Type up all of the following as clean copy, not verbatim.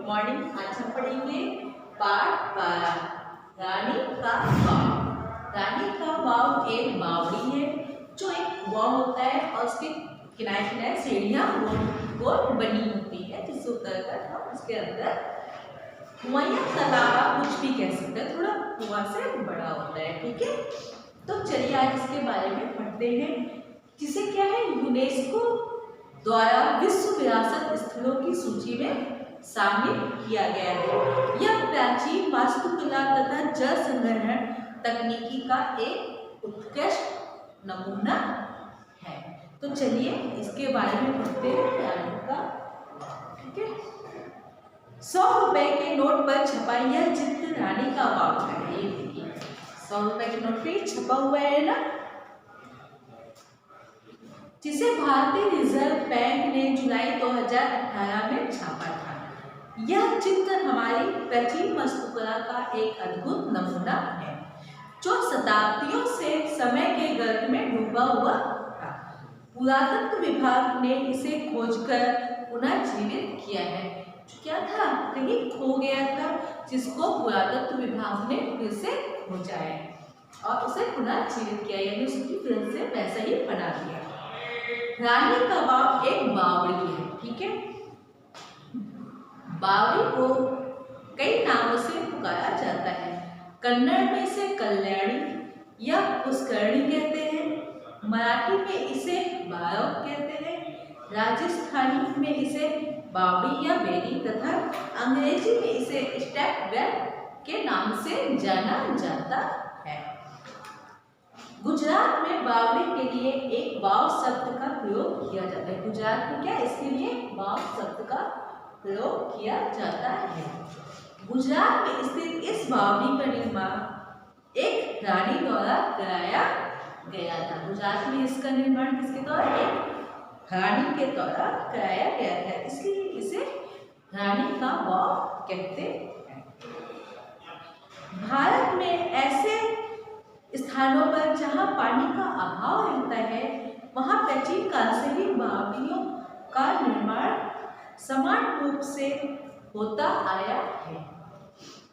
Good morning. आज हम पढ़ेंगे पाठ 12 रानी का वाव। रानी का वाव एक बावड़ी है जो एक वाव होता है और उसके किनारे किनारे सीढ़ियाँ गोल बनी होती है जिससे उतरकर हम उसके अंदर कुआं या तालाब कुछ भी कह सकते हैं, थोड़ा कुआं से बड़ा होता है। ठीक है, तो चलिए आज इसके बारे में पढ़ते हैं जिसे क्या है यूनेस्को द्वारा विश्व विरासत स्थलों की सूची में शामिल किया गया है। यह प्राचीन वास्तुकला तथा जल संग्रहण तकनीकी का एक उत्कृष्ट नमूना है। तो चलिए इसके बारे में पढ़ते हैं रानी का। ठीक है, 100 रुपए के नोट पर छपा यह चित्र रानी का वाव है। ये देखिए 100 रुपए के नोट पे छपा हुआ है ना, जिसे भारतीय रिजर्व बैंक ने जुलाई 2018 में छापा था। यह चित्र हमारी प्राचीन वास्तुकला का एक अद्भुत नमूना है जो शताब्दियों से समय के गर्भ में डूबा हुआ था। पुरातत्व विभाग ने इसे खोजकर पुनः जीवित किया है। क्या था, कहीं खो गया था जिसको पुरातत्व विभाग ने फिर से खोजा है और उसे पुनः जीवित किया, यानी उसकी फिर से वैसा ही बना दिया। रानी का वाव एक बावड़ी है। ठीक है, बावड़ी को कई नामों से पुकारा जाता है। कन्नड़ में इसे कल्याणी या पुष्करणी कहते हैं, मराठी में इसे बारव कहते हैं, राजस्थानी में इसे बावड़ी या बेरी तथा अंग्रेजी में इसे स्टेप वेल के नाम से जाना जाता है। गुजरात में बावड़ी के लिए एक वाव शब्द का प्रयोग किया जाता है। गुजरात में क्या इसके लिए वाव शब्द का प्रयोग किया जाता है। गुजरात में स्थित इस बावड़ी का निर्माण एक रानी द्वारा कराया गया था। गुजरात में इसका निर्माण किसके द्वारा, एक रानी के द्वारा कराया गया था, इसलिए इसे रानी का वाव कहते हैं। भारत में ऐसे स्थानों पर जहां पानी का अभाव रहता है वहां प्राचीन काल से ही बावड़ियों का निर्माण समान रूप से होता आया है।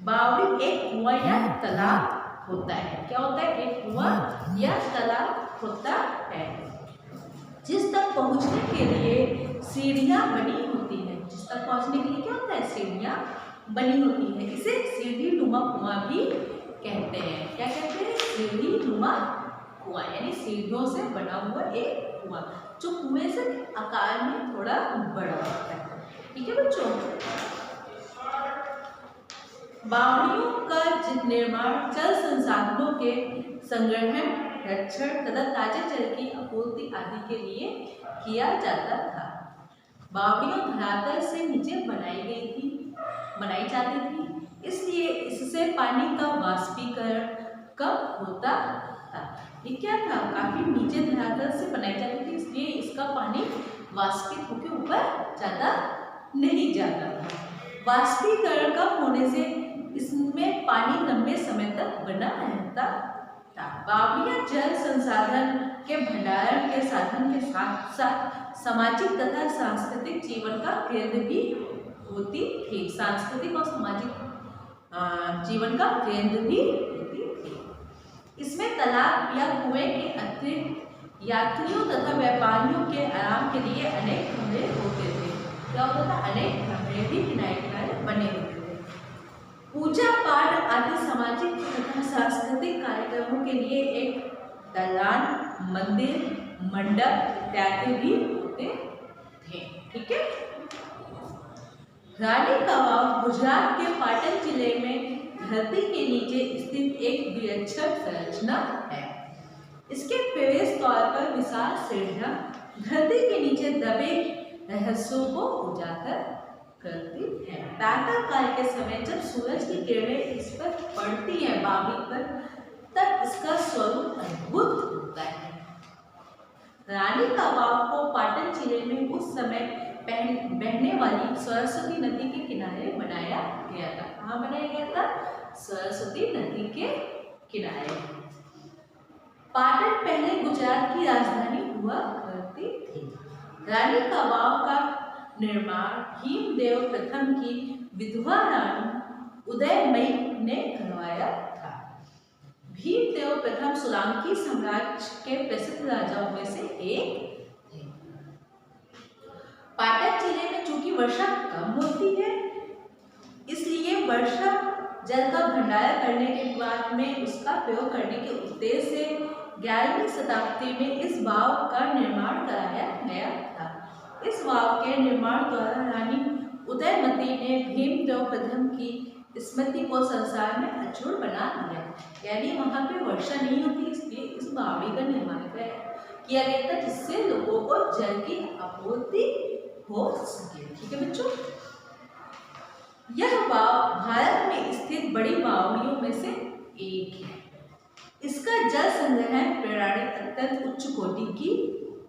बावड़ी एक कुआं या तालाब होता है। क्या होता है, एक कुआं या तालाब होता है जिस तक पहुंचने के लिए सीढ़ियां बनी होती है। जिस तक पहुंचने के लिए क्या होता है, सीढ़ियां बनी होती है। इसे सीढ़ी नुमा कुआं भी कहते हैं। क्या कहते हैं, सीढ़ी नुमा कुआं, यानी सीढ़ियों से बना हुआ एक कुआं जो कुएं से आकार में थोड़ा बड़ा होता है। ठीक है बच्चों, बावड़ियों का निर्माण जल संसाधनों के संग्रहण, रक्षण तथा ताजे जल की आपूर्ति आदि के लिए किया जाता था। बावड़ियों धरातल से नीचे बनाई जाती थी, इसलिए इससे पानी का वाष्पीकरण कम होता था। ये क्या था, काफी नीचे धरातल से बनाई जाती थी, इसलिए इसका पानी वाष्पित होकर ऊपर ज्यादा नहीं जाता था। वाष्पीकरण कम होने से इसमें पानी लंबे समय तक बना रहता था। बावड़ियां जल संसाधन के भंडारण के साधन के साथ साथ सामाजिक तथा सांस्कृतिक जीवन का केंद्र भी होती थी। सांस्कृतिक और सामाजिक जीवन का केंद्र भी होती थी। इसमें तालाब या कुएं के अतिरिक्त यात्रियों तथा व्यापारियों के आराम के लिए अनेक कमरे होते थे। क्या होता था, अनेक कमरे भी किनारे किनारे बने होते थे। पूजा पाठ आदि सामाजिक तथा सांस्कृतिक कार्यक्रमों के लिए एक दालान, मंदिर, मंडप इत्यादि भी होते थे। ठीक है, रानी का वाव गुजरात के पाटन जिले में धरती के नीचे स्थित एक विलक्षण संरचना है। इसके प्रवेश द्वार पर विशाल सीढ़ियां धरती के नीचे दबे रहस्यों को उजागर करती है। प्रातः काल के समय जब सूरज की किरणें इस पर पड़ती हैं बावड़ी पर, तब इसका स्वरूप अद्भुत होता है। रानी का वाव को पाटन जिले में उस समय बहने वाली सरस्वती नदी के किनारे बनाया गया था। कहाँ बनाया गया था, सरस्वती नदी के किनारे। पाटन पहले गुजरात की राजधानी हुआ करती थी। रानी का वाव का निर्माण भीमदेव प्रथम की विधवा रानी उदयमयी ने करवाया था। भीमदेव प्रथम सोलंकी साम्राज्य के प्रसिद्ध राजाओं में से एक थे। पाटन जिले में चूंकि वर्षा कम होती है, इसलिए वर्षा जल का भंडारण करने के बाद में उसका प्रयोग करने के उद्देश्य से 11वीं शताब्दी में इस वाव का निर्माण कराया गया था। इस वाव के निर्माण द्वारा रानी उदयमती ने भीमदेव प्रथम की स्मृति को संसार में अक्षुण्ण बना दिया। यानी वहाँ पे वर्षा नहीं होती, इसलिए इस बावड़ी का निर्माण किया गया था, जिससे लोगों को जल की आपूर्ति हो सके। ठीक है बच्चों, यह वाव भारत में स्थित बड़ी बावड़ियों में से एक है। इसका जल संग्रहण प्रणाली अत्यंत उच्च कोटि की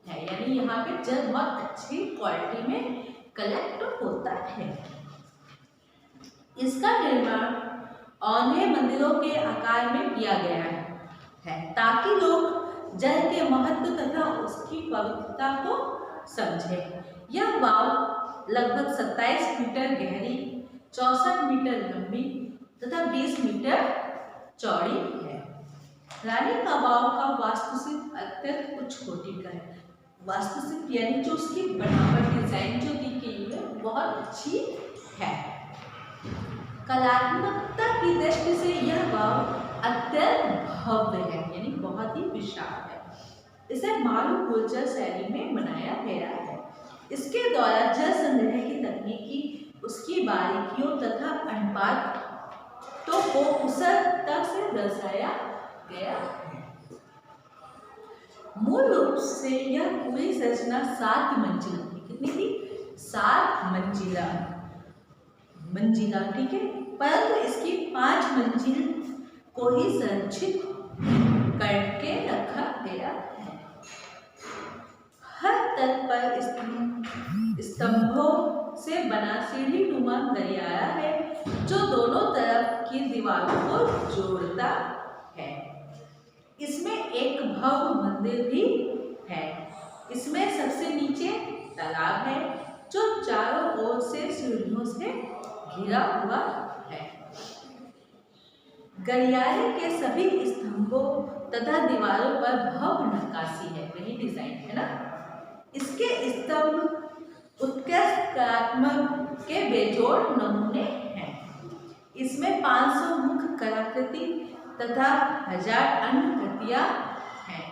है, यानी यहाँ पे जल बहुत अच्छी क्वालिटी में कलेक्ट होता है। इसका निर्माण औंधे मंदिरों के आकार में किया गया है ताकि लोग जल के महत्व तथा उसकी पवित्रता को समझें। यह वाव लगभग 27 मीटर गहरी, 64 मीटर लंबी तथा 20 मीटर चौड़ी है। रानी का वाव का वास्तुशिल्प अत्यंत उच्च कोटि का है। वास्तुशिल्प यानी जो उसकी बनावट डिजाइन जो दी गई है बहुत अच्छी है। कलात्मकता की दृष्टि से यह वाव अत्यंत भव्य है, यानी बहुत ही विशाल है। इसे मारू गुर्जर शैली में बनाया गया है। इसके द्वारा जल संग्रह की तकनीकी, उसकी बारीकियों तथा अनुपातों को कुशलता से दर्शाया गया है। मूल रूप से यह पूरी संरचना 7 मंजिला थी। कितनी थी? 7 मंजिला, ठीक है। परंतु इसकी 5 मंजिल को ही संरक्षित करके रखा गया है। हर तल पर स्तंभों से बना सीढ़ी नुमा गलियारा है जो दोनों तरफ की दीवारों को जोड़ता है। इसमें एक भव्य मंदिर भी है। इसमें सबसे नीचे तालाब है जो चारों ओर से सीढ़ियों से घिरा हुआ है। गलियारे के सभी स्तंभों तथा दीवारों पर भव्य नक्काशी है, वही डिजाइन है ना। इसके स्तंभ उत्कृष्ट कलात्मक के बेजोड़ नमूने हैं। इसमें 500 मुख्य कलाकृति तथा 1000 अन्य कृतियां हैं।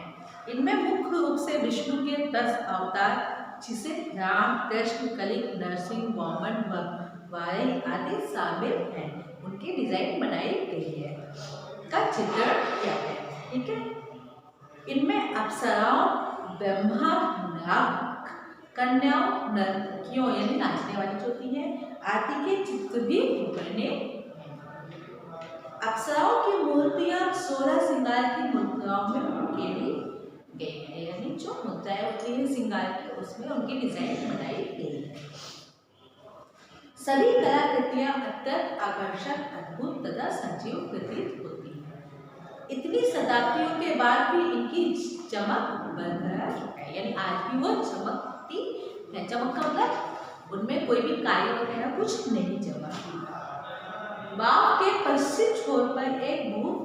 इनमें मुख्य रूप से विष्णु के 10 अवतार, जिसे राम, कृष्ण, कलिक, नरसिंह, वामन, वाराही आदि शामिल हैं, उनकी डिजाइन बनाई गई है। का चित्रण क्या है, ठीक है। इनमें अप्सराओं, ब्रह्मा, नाग, कन्याओं, नर्तकियों यानी नाचने वाली जो होती है आदि के चित्र भी बने। अप्सराओं की मूर्तियां 16 श्रृंगार की मुद्राओं में उकेरी गई है, यानी जो मुद्राएं होती है श्रृंगार की, उसमें उनकी डिजाइन बनाई गई है। सभी कलाकृतियां अत्यंत आकर्षक, अद्भुत तथा सजीव प्रतीत होती है। इतनी शताब्दियों के बाद भी इनकी चमक बरकरार है, यानी आज भी वो चमकती है। चमक का मतलब उनमें कोई भी कार्य वगैरह कुछ नहीं जमा। वाव के पश्चिम छोर पर एक बहुत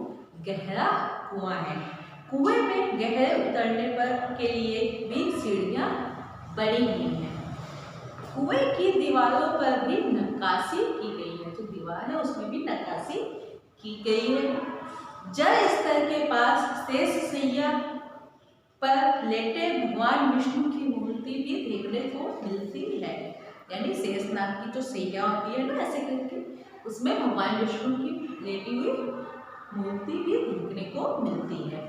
गहरा कुआं है। कुएं में गहरे उतरने पर के लिए भी सीढ़ियां बनी हुई हैं। कुएं की दीवारों पर भी नक्काशी की गई है, जो दीवार है उसमें भी नक्काशी की गई है। जल स्तर के पास शेष शैया पर लेटे भगवान विष्णु की मूर्ति भी देखने को मिलती है, यानी शेषनाग की जो शैया होती है ना ऐसे करके, उसमें भगवान विष्णु की लेटी हुई मूर्ति भी देखने को मिलती है,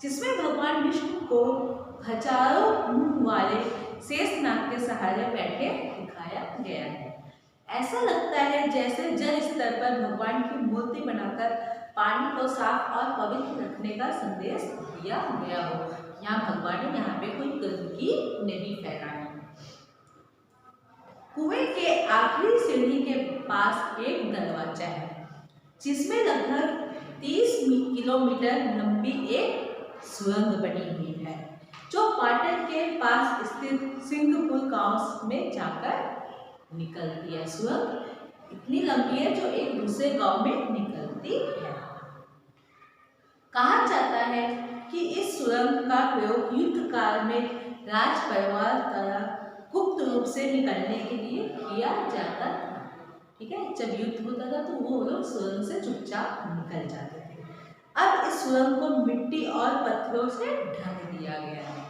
जिसमें भगवान विष्णु को हजारों मुंह वाले शेषनाग के सहारे बैठे दिखाया गया है। ऐसा लगता है जैसे जल स्तर पर भगवान की मूर्ति बनाकर पानी को साफ और पवित्र रखने का संदेश दिया गया हो। यहाँ भगवान ने यहाँ पे कोई गंदगी नहीं फैलाई। कुएं के आखिरी सीढ़ी के पास एक दरवाजा है, जिसमें लगभग 30 किलोमीटर लंबी एक सुरंग बनी हुई है, जो पाटन के पास स्थित सिंहपुर गांव में जाकर निकलती है। सुरंग इतनी लंबी है जो एक दूसरे गांव में निकलती है। कहा जाता है कि इस सुरंग का प्रयोग युद्ध काल में राज परिवार द्वारा गुप्त रूप से निकलने के लिए किया जाता था। ठीक है, जब युद्ध होता था तो वो लोग सुरंग से चुपचाप निकल जाते थे। अब इस सुरंग को मिट्टी और पत्थरों से ढक दिया गया है।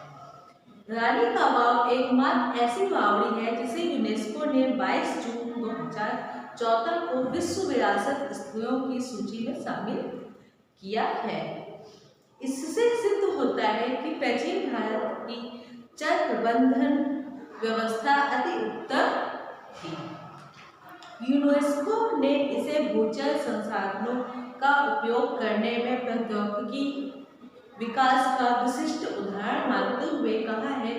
रानी का वाव एकमात्र ऐसी बावड़ी है जिसे यूनेस्को ने 22 जून 2014 को विश्व विरासत स्थलों की सूची में शामिल किया है। इससे सिद्ध होता है कि प्राचीन भारत की जल प्रबंधन व्यवस्था अति उत्तम थी। यूनेस्को ने इसे भूजल संसाधनों का उपयोग करने में प्रौद्योगिकी विकास का विशिष्ट उदाहरण मानते हुए कहा है,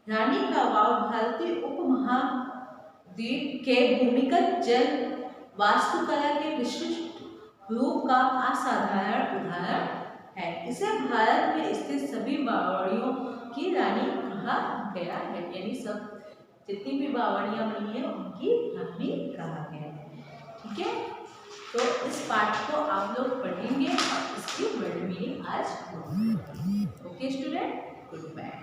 रानी का वाव भारतीय उपमहाद्वीप के भूमिगत जल वास्तुकला के विशिष्ट रूप का असाधारण उदाहरण है। इसे भारत में स्थित सभी बावड़ियों की रानी कहा गया है, यानी सब जितनी भी बावड़ियां बनी है उनकी रानी कहा गया है। ठीक है, तो इस पाठ को आप लोग पढ़ेंगे और इसकी वर्ड मीनिंग आज होगी। Okay student, good bye.